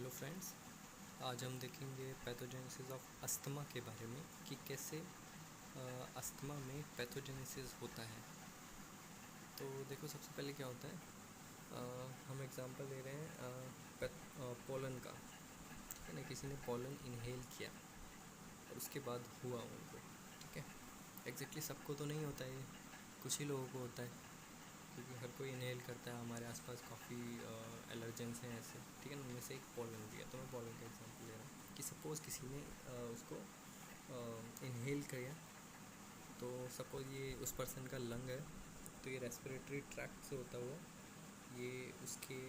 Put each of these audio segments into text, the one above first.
Hello friends, आज हम देखेंगे पैथोजेनेसिस ऑफ अस्थमा के बारे में कि कैसे अस्थमा में पैथोजेनेसिस होता है। तो देखो, सबसे पहले क्या होता है, हम एग्जांपल ले रहे हैं पोलन का। ठीक है ना, किसी ने पोलन इनहेल किया और उसके बाद हुआ उनको। ठीक है, एग्जैक्टली सबको तो नहीं होता है, कुछ ही लोगों को होता है, क्योंकि हर कोई इनहेल करता है। हमारे आसपास काफ़ी एलर्जेंस हैं ऐसे। ठीक है ना, उनमें से एक पोलन भी है। तो मैं पोलन का एग्जांपल ले रहा हूँ कि सपोज़ किसी ने उसको इनहेल किया, तो सपोज़ ये उस पर्सन का लंग है, तो ये रेस्पिरेटरी ट्रैक्ट से होता हुआ ये उसके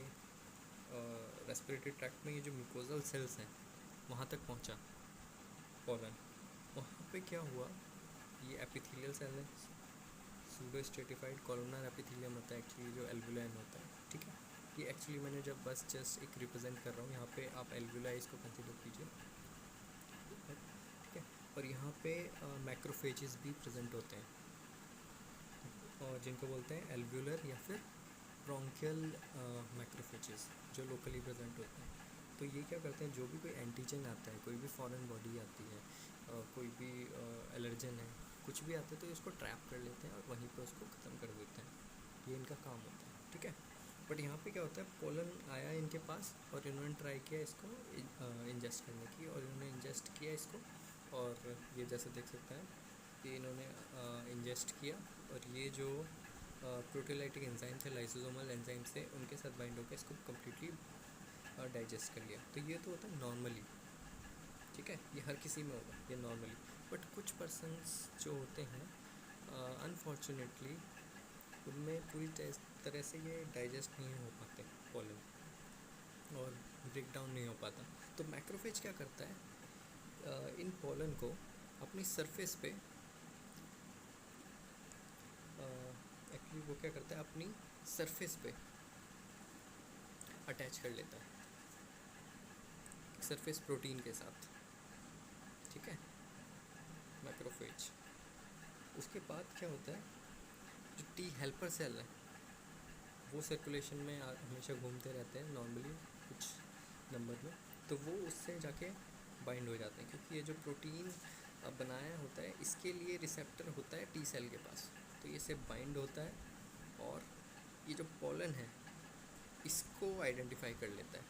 रेस्पिरेटरी ट्रैक्ट में ये जो म्यूकोजल सेल्स हैं वहाँ तक पहुँचा पोलन। वहाँ पे क्या हुआ, ये एपिथेलियल सेल है, सूडो स्ट्रेटिफाइड कॉलमनर एपिथेलियम होता है एक्चुअली, जो एल्वुलाइन होता है। ठीक है, ये एक्चुअली मैंने जब बस जस्ट एक रिप्रेजेंट कर रहा हूँ, यहाँ पे आप एल्वुलाई इसको कंसिडर कीजिए। ठीक है, और यहाँ पे मैक्रोफेजेस भी प्रेजेंट होते हैं, और जिनको बोलते हैं एल्वुलर या फिर ब्रोंकियल मैक्रोफेजेस, जो लोकली प्रेजेंट होते हैं। तो ये क्या करते हैं, जो भी कोई एंटीजन आता है, कोई भी फॉरेन बॉडी आती है, कोई भी एलर्जन है, कुछ भी आता है, तो इसको ट्रैप कर लेते हैं और वहीं पे उसको ख़त्म कर देते हैं। ये इनका काम होता है। ठीक है, बट यहाँ पे क्या होता है, पोलन आया इनके पास और इन्होंने ट्राई किया इसको इंजेस्ट करने की, और इन्होंने इंजेस्ट किया इसको, और ये जैसे देख सकते हैं कि इन्होंने इंजेस्ट किया, और ये जो प्रोटीलाइटिक एंजाइम थे, लाइसोसोमल एंजाइम से उनके साथ बाइंड होकर इसको कम्प्लीटली डाइजेस्ट कर लिया। तो ये तो होता है नॉर्मली। ठीक है, ये हर किसी में होगा ये नॉर्मली। बट कुछ पर्सन्स जो होते हैं अनफॉर्चुनेटली उनमें पूरी तरह से ये डाइजेस्ट नहीं हो पाते पोलन, और ब्रेक डाउन नहीं हो पाता। तो मैक्रोफेज क्या करता है, इन पोलन को अपनी सरफेस पे एक्चुअली वो क्या करता है, अपनी सरफेस पे अटैच कर लेता है सरफेस प्रोटीन के साथ। ठीक है, मैक्रोफेज। उसके बाद क्या होता है, जो टी हेल्पर सेल है वो सर्कुलेशन में हमेशा घूमते रहते हैं नॉर्मली कुछ नंबर में, तो वो उससे जाके बाइंड हो जाते हैं, क्योंकि ये जो प्रोटीन बनाया होता है इसके लिए रिसेप्टर होता है टी सेल के पास, तो ये से बाइंड होता है और ये जो पोलन है इसको आइडेंटिफाई कर लेता है,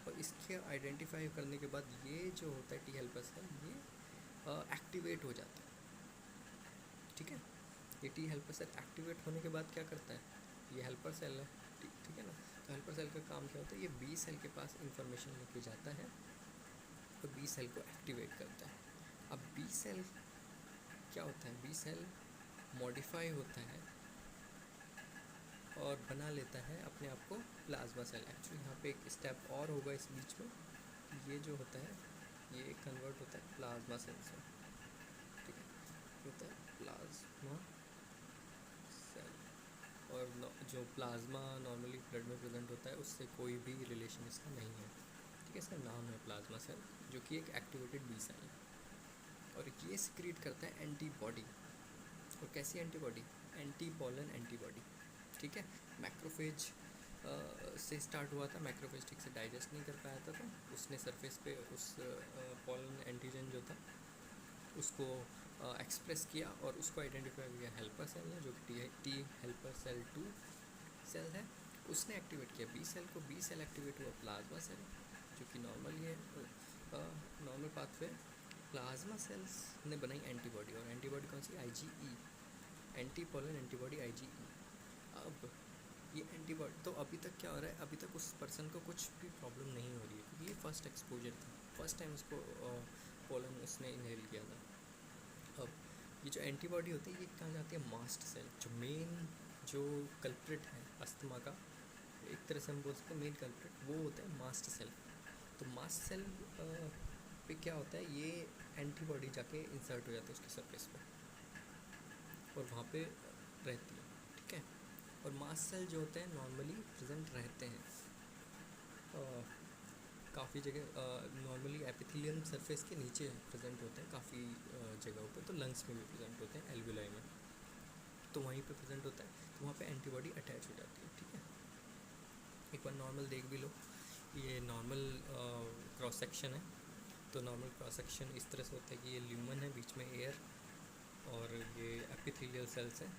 और इसके आइडेंटिफाई करने के बाद ये जो होता है टी हेल्पर सेल ये एक्टिवेट हो जाता है। ठीक है, ये टी हेल्पर सेल एक्टिवेट होने के बाद क्या करता है, ये हेल्पर सेल है, ठीक है ना। तो हेल्पर सेल का काम क्या होता है, ये बी सेल के पास इंफॉर्मेशन लेके जाता है और बी सेल को एक्टिवेट करता है। अब बी सेल क्या होता है, बी सेल मॉडिफाई होता है और बना लेता है अपने आप को प्लाज्मा सेल। एक्चुअली यहाँ पे एक स्टेप और होगा इस बीच में, ये जो होता है ये कन्वर्ट होता है प्लाज्मा सेल से। ठीक है, होता है प्लाज्मा सेल, और जो प्लाज्मा नॉर्मली ब्लड में प्रेजेंट होता है उससे कोई भी रिलेशन इसका नहीं है। ठीक है, इसका नाम है प्लाज्मा सेल, जो कि एक एक्टिवेटेड बी सेल है, और ये सिक्रीट करता है एंटीबॉडी। और कैसी एंटीबॉडी, एंटी पोलन एंटीबॉडी। ठीक है, मैक्रोफेज से स्टार्ट हुआ था, मैक्रोफेज ठीक से डाइजेस्ट नहीं कर पाया था, तो उसने सरफेस पे उस पोलन एंटीजन जो था उसको एक्सप्रेस किया और उसको आइडेंटिफाई किया हेल्पर सेल है, जो कि टी हेल्पर सेल 2 सेल है। उसने एक्टिवेट किया बी सेल को, बी सेल एक्टिवेट हुआ प्लाज्मा सेल, जो कि नॉर्मली है, नॉर्मल पाथवे। प्लाज्मा सेल्स ने बनाई एंटीबॉडी, और एंटीबॉडी कौन सी, IgE, anti pollen antibody IgE। अब ये एंटीबॉडी, तो अभी तक क्या हो रहा है, अभी तक उस पर्सन को कुछ भी प्रॉब्लम नहीं हो रही है, क्योंकि ये फर्स्ट एक्सपोजर था, फर्स्ट टाइम उसको पोलन उसने इनहेल किया था। अब ये जो एंटीबॉडी होती है ये कहाँ जाती है, मास्ट सेल, जो मेन जो कल्प्रिट है अस्थमा का, एक तरह से हम बोल सकते हैं मेन कल्प्रिट वो होता है मास्ट सेल। तो मास्ट सेल पे क्या होता है, ये एंटीबॉडी जाके इंसर्ट हो जाती है उसकी सरफेस पे और वहाँ पे रहती है। ठीक है, और मास्ट सेल जो होते हैं नॉर्मली प्रेजेंट रहते हैं काफ़ी जगह, नॉर्मली एपिथेलियम सरफेस के नीचे प्रेजेंट होते हैं काफ़ी जगहों पे, तो लंग्स में भी प्रेजेंट होते हैं, एल्वुलाई में, तो वहीं पे प्रेजेंट होता है, तो वहाँ पे एंटीबॉडी अटैच हो जाती है। ठीक है, एक बार नॉर्मल देख भी लो ये नॉर्मल क्रॉस सेक्शन है। तो नॉर्मल क्रॉस सेक्शन इस तरह से होता है कि ये ल्यूमन है, बीच में एयर, और ये एपिथेलियल सेल्स हैं।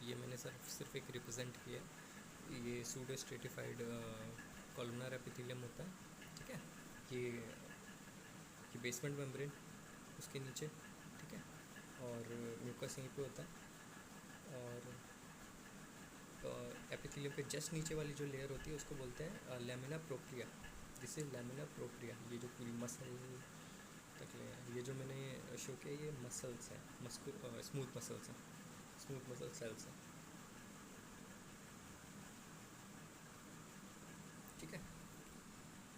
ये मैंने सिर्फ एक रिप्रेजेंट किया है। ये सूडो स्ट्रेटिफाइड कॉलमनर एपिथेलियम होता है, ठीक है। ये बेसमेंट मेम्ब्रेन उसके नीचे, ठीक है, और म्यूकस यहीं पे होता है। और एपिथेलियम के जस्ट नीचे वाली जो लेयर होती है उसको बोलते हैं लैमिना प्रोप्रिया। जिससे लैमिना प्रोप्रिया, ये जो पूरी मसल तक ले, ये जो मैंने शो किया ये मसल्स हैं, स्मूथ मसल्स हैं, स्मूथ मसल सेल्स हैं, ठीक है।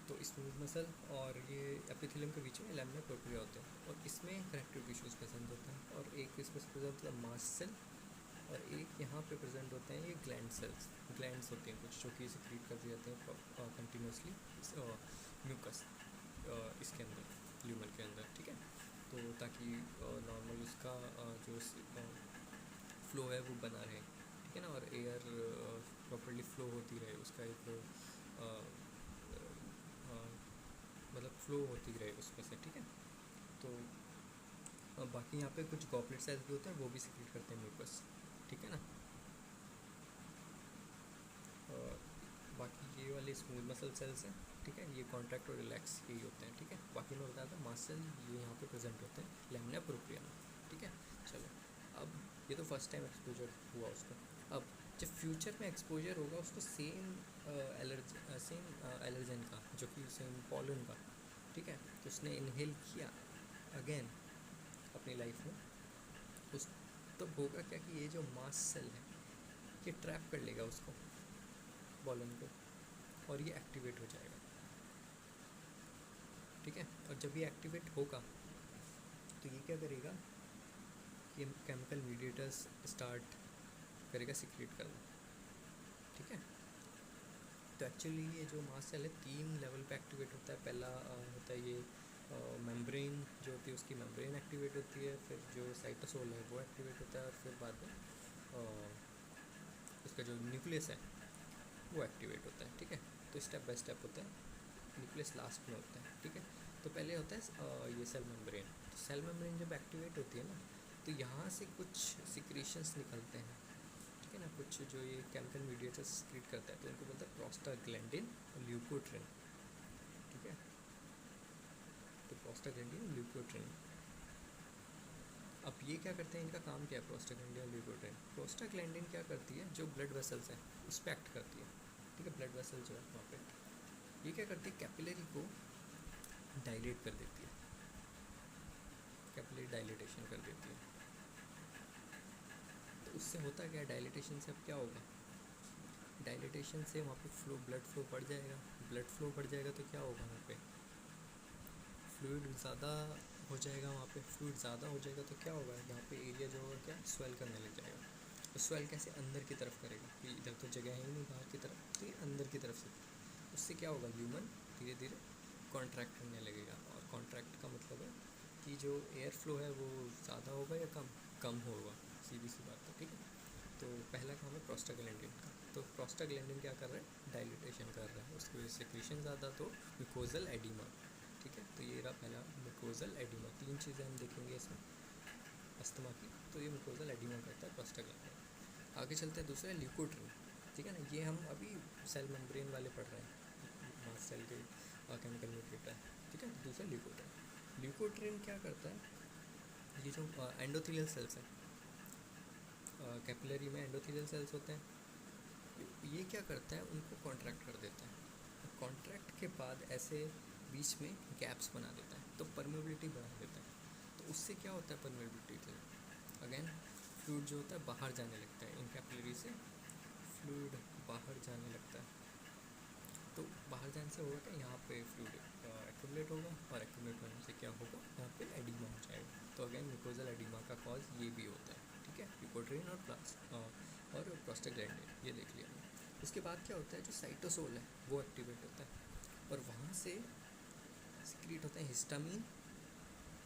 तो स्मूथ मसल और ये एपिथेलियम के बीच में लैमिना प्रोप्रिया होते हैं, और इसमें कनेक्टिव टिश्यूज़ प्रेजेंट होते हैं, और एक इसमें प्रेजेंट होता है मास्ट सेल, और एक यहाँ पे प्रेजेंट होते हैं ये ग्लैंड सेल्स। ग्लैंड्स होती हैं कुछ जो कि सिक्रीट कर दिए जाते हैं कंटिन्यूसली म्यूकस इसके अंदर, ल्यूमन के अंदर, ठीक है। तो ताकि नॉर्मल उसका जो फ्लो है वो बना रहे, ठीक है ना, और एयर प्रॉपर्ली फ्लो होती रहे, उसका एक मतलब फ्लो होती रहे उसमें से, ठीक है। तो बाकी यहाँ पे कुछ गॉबलेट सेल्स भी होते हैं, वो भी सिक्रीट करते हैं म्यूकस, ठीक है ना। और बाकी ये वाले स्मूथ मसल सेल्स हैं, ठीक है, ये कॉन्ट्रैक्ट और रिलैक्स यही होते हैं, ठीक है। बाकी मैं बताया था मास्ट सेल ये यहाँ पे प्रेजेंट होते हैं लैमिना प्रोप्रिया में, ठीक है। चलो, अब ये तो फर्स्ट टाइम एक्सपोजर हुआ उसको। अब जब फ्यूचर में एक्सपोजर होगा उसको सेम एलर्जन का, जो कि सेम पॉलन का, ठीक है, तो उसने इनहेल किया अगेन अपनी लाइफ में, उस तो होगा क्या कि ये जो मास्ट सेल है ये ट्रैप कर लेगा उसको, पॉलन को, और ये एक्टिवेट हो जाएगा, ठीक है। और जब ये एक्टिवेट होगा तो ये क्या करेगा, ये केमिकल मीडिएटर्स स्टार्ट करेगा सिक्रीट करना, ठीक है। तो एक्चुअली ये जो मास्ट सेल है 3 लेवल पे एक्टिवेट होता है। पहला होता है ये मेम्ब्रेन जो होती है उसकी मेम्ब्रेन एक्टिवेट होती है, फिर जो साइटोसोल है वो एक्टिवेट होता है, और फिर बाद में उसका जो न्यूक्लियस है वो एक्टिवेट होता है, ठीक है। तो स्टेप बाय स्टेप होता है, न्यूक्लियस लास्ट में होता है, ठीक है। तो पहले होता है ये सेल मेम्ब्रेन। तो सेल मेम्ब्रेन जब एक्टिवेट होती है ना, तो यहाँ से कुछ सिक्रीशंस निकलते हैं, ठीक है ना, कुछ जो ये केमिकल मीडिएटर्स सिक्रीट करता है, तो उनको बोलते हैं प्रोस्टाग्लैंडिन और ल्यूकोट्रिन, ठीक है। तो प्रोस्टाग्लैंडिन और ल्यूकोट्रिन, अब ये क्या करते हैं, इनका काम क्या है, प्रोस्टाग्लैंडिन और ल्यूकोट्रिन। प्रोस्टाग्लैंडिन क्या करती है, जो ब्लड वेसल्स हैं उस पर एक्ट करती है, ठीक है, ब्लड वेसल जो है वहाँ पे, ये क्या करती है, कैपिलरी को डायलेट कर देती है, कैपिलरी डायलेटेशन कर देती है। तो उससे होता क्या है, डायलेटेशन से अब क्या होगा, डायलेटेशन से वहाँ पे फ्लो, ब्लड फ्लो बढ़ जाएगा। ब्लड फ्लो बढ़ जाएगा तो क्या होगा, वहाँ पे फ्लूइड ज़्यादा हो जाएगा, वहाँ पे फ्लूइड ज़्यादा हो जाएगा तो क्या होगा, यहाँ पे एरिया जो होगा क्या, स्वेल करने लग जाएगा। तो स्वेल कैसे, अंदर की तरफ करेगा, कि इधर तो जगह है ही नहीं बाहर की तरफ, तो ये अंदर की तरफ से, उससे क्या होगा, ह्यूमन धीरे धीरे कॉन्ट्रैक्ट करने लगेगा। और कॉन्ट्रैक्ट का मतलब है कि जो एयर फ्लो है वो ज़्यादा होगा या कम, कम होगा, सीधी सी बात है, ठीक है। तो पहला काम है प्रोस्टाग्लैंडिन का। तो प्रोस्टाग्लैंडिन क्या कर रहा है, डायलिटेशन कर रहा है, उसकी वजह से सेक्रेशन ज़्यादा, तो म्यूकोजल एडिमा, ठीक है। तो ये रहा पहला म्यूकोजल एडिमा। 3 चीज़ें हम देखेंगे इसमें अस्थमा की, तो ये म्यूकोजल एडिमा करता है प्रोस्टाग्लैंडिन। आगे चलते हैं, दूसरा है ल्यूकोट्रिन, ठीक है ना, ये हम अभी सेल मेम्ब्रेन वाले पढ़ रहे हैं, मास्ट सेल के केमिकल मीडिएटर, ठीक है। दूसरा ल्यूकोट्रिन, ल्यूकोट्रिन क्या करता है, ये जो एंडोथेलियल सेल्स हैं, कैपिलरी में एंडोथेलियल सेल्स होते हैं, ये क्या करता है, उनको कॉन्ट्रैक्ट कर देता है। कॉन्ट्रैक्ट के बाद ऐसे बीच में गैप्स बना देता है, तो परमेबिलिटी बढ़ा देता है। तो उससे क्या होता है, परमेबिलिटी से अगेन फ्लूइड जो होता है बाहर जाने लगता है, इन कैपिलरी से फ्लूइड बाहर जाने लगता है। तो बाहर जाने से होगा क्या, यहाँ पे फ्लूइड एक्यूमुलेट होगा, और एक्यूमुलेट होने से क्या होगा, यहाँ पे एडिमा हो जाएगा। तो अगेन म्यूकोजल एडिमा का कॉज ये भी होता है, ठीक है। ल्यूकोट्रिन और प्रोस्टाग्लैंडिन ये देख लिया। उसके बाद क्या होता है, जो साइटोसोल है वो एक्टिवेट होता है, और वहाँ से सिक्रीट होते हैं हिस्टामीन,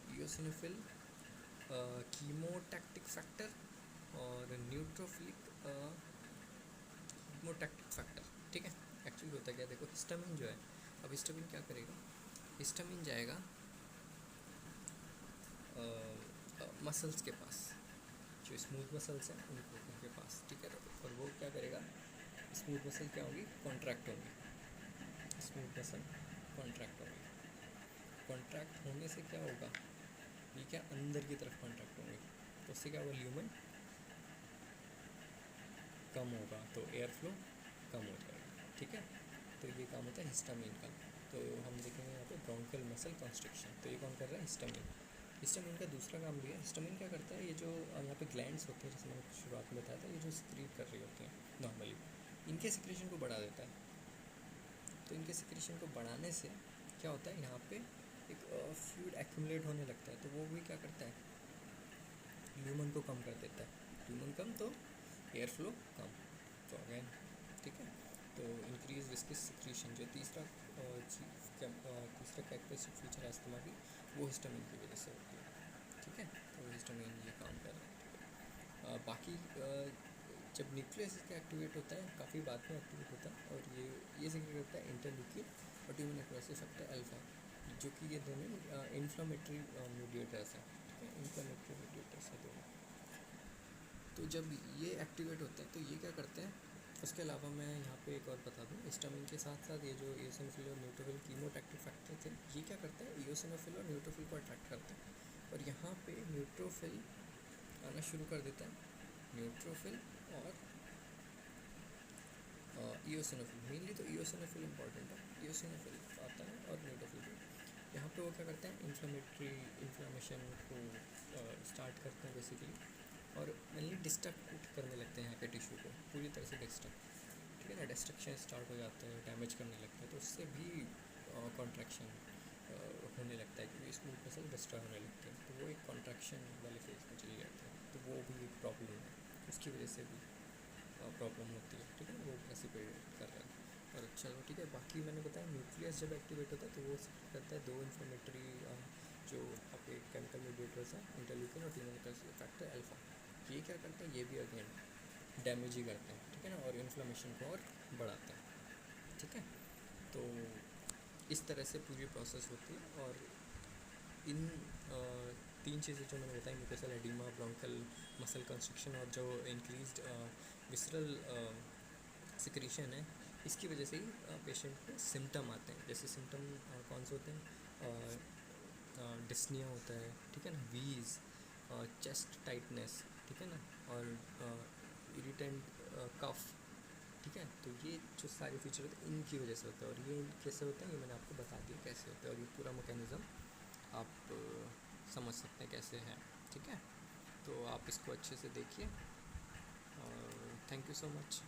इयोसिनोफिल, कीमोटैक्टिक फैक्टर और न्यूट्रोफिलिक कीमोटैक्टिक फैक्टर, ठीक है। एक्चुअली होता क्या है, देखो हिस्टामिन जो है, अब हिस्टामिन क्या करेगा, हिस्टामिन जाएगा मसल्स के पास, जो स्मूथ मसल्स हैं उनके पास, ठीक है। और वो क्या करेगा, स्मूथ मसल क्या होगी, कॉन्ट्रैक्ट होंगी, स्मूथ मसल कॉन्ट्रैक्ट होंगी। कॉन्ट्रैक्ट होने से क्या होगा, ये क्या अंदर की तरफ कॉन्ट्रैक्ट होंगे, तो उससे क्या होगा, ल्यूमन कम होगा, तो एयर फ्लो कम हो जाएगा, ठीक है। तो ये काम होता है हिस्टामिन का। तो हम देखेंगे यहाँ पे ब्रोंकियल मसल कॉन्स्ट्रिक्शन, तो ये कौन कर रहा है, हिस्टामिन। हिस्टामिन का दूसरा काम भी है, हिस्टामिन क्या करता है, ये जो यहाँ पे ग्लैंड्स होते हैं, जैसे मैंने शुरुआत में बताया था, ये जो सिक्रीट कर रही होती हैं नॉर्मली, इनके सिक्रेशन को बढ़ा देता है। तो इनके सिक्रेशन को बढ़ाने से क्या होता है, यहाँ पे एक फ्लूइड एक्यूमुलेट होने लगता है, तो वो भी क्या करता है, ल्यूमन को कम कर देता है। ल्यूमन कम तो एयर फ्लो कम, तो अगेन ठीक है। तो इंक्रीज विस्कस सिक्रीशन, जो तीसरा कैरेक्टरिस्टिक फीचर है अस्थमा की, वो हिस्टामिन की वजह से होती है, ठीक है। तो हिस्टामिन ये काम कर रहा है, ठीक है। बाकी जब न्यूक्लियस इसका एक्टिवेट होता है, काफ़ी बाद में एक्टिवेट होता है, और ये सिक्रेट होता है इंटरल्यूकिन और ट्यूमर नेक्रोसिस फैक्टर अल्फा, जो कि ये दोनों इन्फ्लामेटरी मीडिएटर्स हैं, ठीक है, इन्फ्लामेटरी मीडिएटर्स हैं दोनों। तो जब ये एक्टिवेट होते हैं तो ये क्या करते हैं, उसके अलावा मैं यहाँ पे एक और बता दूँ, हिस्टामिन के साथ साथ ये जो इयोसिनोफिल और न्यूट्रोफिल कीमोटैक्टिव फैक्टर थे, ये क्या करते हैं, इयोसिनोफिल और न्यूट्रोफिल को अट्रैक्ट करते हैं, और यहाँ पे न्यूट्रोफिल आना शुरू कर देता है, न्यूट्रोफिल और इयोसिनोफिल, मेनली तो इयोसिनोफिल इंपॉर्टेंट है, इयोसिनोफिल आता है और न्यूट्रोफिल भी। यहाँ पे वो क्या करते हैं, इन्फ्लेमेशन को स्टार्ट करते हैं बेसिकली, और मेनली डिस्ट्रक्ट करने लगते हैं यहाँ के टिश्यू को, पूरी तरह से डिस्ट्रक्ट, ठीक है ना, डिस्ट्रक्शन स्टार्ट हो जाते हैं, डैमेज करने लगते हैं, तो उससे भी कॉन्ट्रैक्शन होने लगता है, क्योंकि स्मूथ मसल डिस्ट्रॉय होने लगते हैं, तो वो एक कॉन्ट्रैक्शन वाले फेज में चली जाती है, तो वो भी एक प्रॉब्लम है, उसकी वजह से भी प्रॉब्लम होती है, ठीक है, वो प्रेसिपिटेट कर रहा है। और चलो ठीक है, बाकी मैंने बताया न्यूक्लियस जब एक्टिवेट होता है तो वो करता है दो इन्फ्लेमेटरी जो आपके केमिकल मीडिएटर्स हैं, इंटरल्यूकिन और ट्यूमर फैक्टर अल्फा, ये क्या करते हैं, ये भी अगेन डैमेज ही करते हैं, ठीक है ना, और इन्फ्लेमेशन को और बढ़ाते हैं, ठीक है। तो इस तरह से पूरी प्रोसेस होती है, और इन तीन चीज़ें जो मैंने बताई, mucosal oedema, bronchial muscle construction, और जो इंक्रीज्ड विसरल सिक्रीशन है, इसकी वजह से ही पेशेंट में सिम्टम आते हैं। जैसे सिम्टम कौन से होते हैं, डिस्निया होता है, ठीक है ना, वीज, चेस्ट टाइटनेस, ठीक है ना, और इरिटेंट कफ, ठीक है। तो ये जो सारे फीचर होते हैं इनकी वजह से होता है, और ये कैसे होता है ये मैंने आपको बता दिया कैसे होता है, और ये पूरा मैकेनिज़्म आप समझ सकते हैं कैसे है, ठीक है। तो आप इसको अच्छे से देखिए, और थैंक यू सो मच।